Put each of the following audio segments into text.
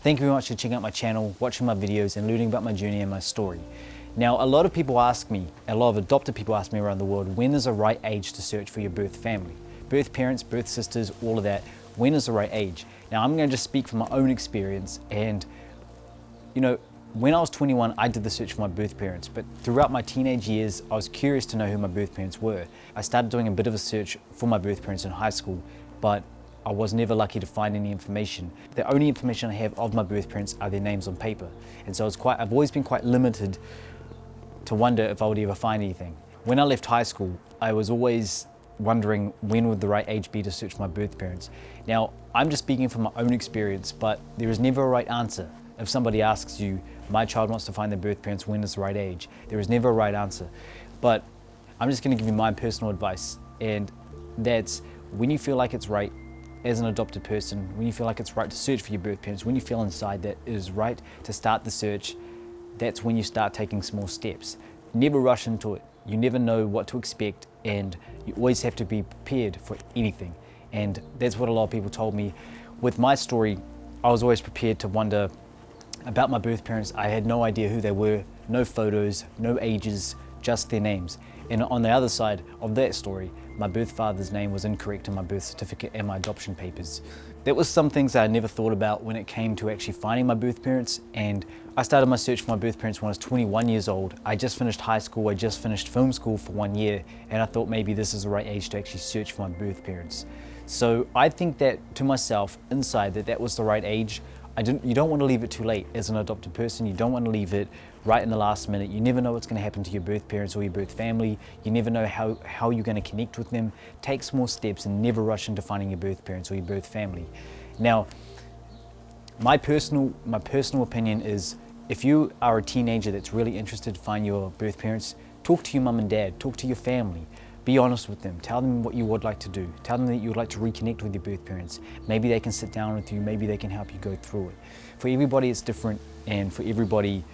Thank you very much for checking out my channel, watching my videos and learning about my journey and my story. Now, a lot of people ask me, a lot of adopted people ask me around the world, when is the right age to search for your birth family? Birth parents, birth sisters, all of that, when is the right age? Now, I'm going to just speak from my own experience, and you know, when I was 21, I did the search for my birth parents, but throughout my teenage years, I was curious to know who my birth parents were. I started doing a bit of a search for my birth parents in high school, but I was never lucky to find any information. The only information I have of my birth parents are their names on paper. And so I've always been quite limited to wonder if I would ever find anything. When I left high school, I was always wondering when would the right age be to search for my birth parents. Now, I'm just speaking from my own experience, but there is never a right answer. If somebody asks you, my child wants to find their birth parents, when is the right age? There is never a right answer. But I'm just gonna give you my personal advice, and that's when you feel like it's right as an adopted person, when you feel like it's right to search for your birth parents, when you feel inside that it is right to start the search, that's when you start taking small steps. Never rush into it. You never know what to expect, and you always have to be prepared for anything. And that's what a lot of people told me. With my story, I was always prepared to wonder about my birth parents. I had no idea who they were, no photos, no ages, just their names. And on the other side of that story, my birth father's name was incorrect in my birth certificate and my adoption papers. There was some things that I never thought about when it came to actually finding my birth parents, and I started my search for my birth parents when I was 21 years old. I just finished high school, I just finished film school for 1 year, and I thought maybe this is the right age to actually search for my birth parents. So I think that to myself inside that was the right age. You don't want to leave it too late as an adopted person. You don't want to leave it right in the last minute. You never know what's going to happen to your birth parents or your birth family. You never know how you're going to connect with them. Take small steps and never rush into finding your birth parents or your birth family. Now, my personal opinion is, if you are a teenager that's really interested to find your birth parents, talk to your mum and dad, talk to your family. Be honest with them. Tell them what you would like to do. Tell them that you would like to reconnect with your birth parents. Maybe they can sit down with you. Maybe they can help you go through it. For everybody, it's different, and for everybody,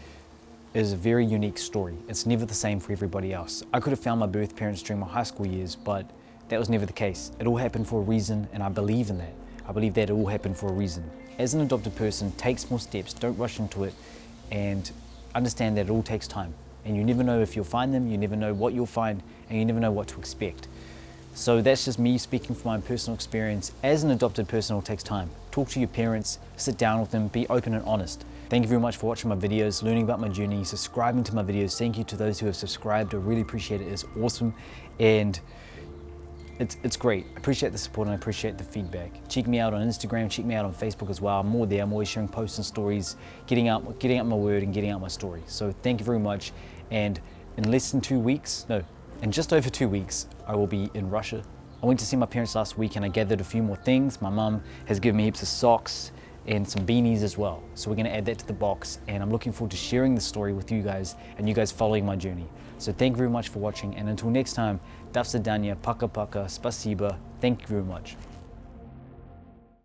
is a very unique story. It's never the same for everybody else. I could have found my birth parents during my high school years, but that was never the case. It all happened for a reason, and I believe in that. I believe that it all happened for a reason. As an adopted person, take small steps. Don't rush into it, and understand that it all takes time. And you never know if you'll find them, you never know what you'll find, and you never know what to expect. So that's just me speaking from my personal experience. As an adopted person, it all takes time. Talk to your parents, sit down with them, be open and honest. Thank you very much for watching my videos, learning about my journey, subscribing to my videos. Thank you to those who have subscribed. I really appreciate it. It's awesome, and it's great. I appreciate the support and I appreciate the feedback. Check me out on Instagram, check me out on Facebook as well. I'm more there. I'm always sharing posts and stories, getting out my word and getting out my story. So thank you very much. And in less than 2 weeks, no, in just over 2 weeks, I will be in Russia. I went to see my parents last week and I gathered a few more things. My mum has given me heaps of socks and some beanies as well. So we're gonna add that to the box, and I'm looking forward to sharing the story with you guys and you guys following my journey. So thank you very much for watching, and until next time, do svidaniya, paka paka, spasiba, thank you very much.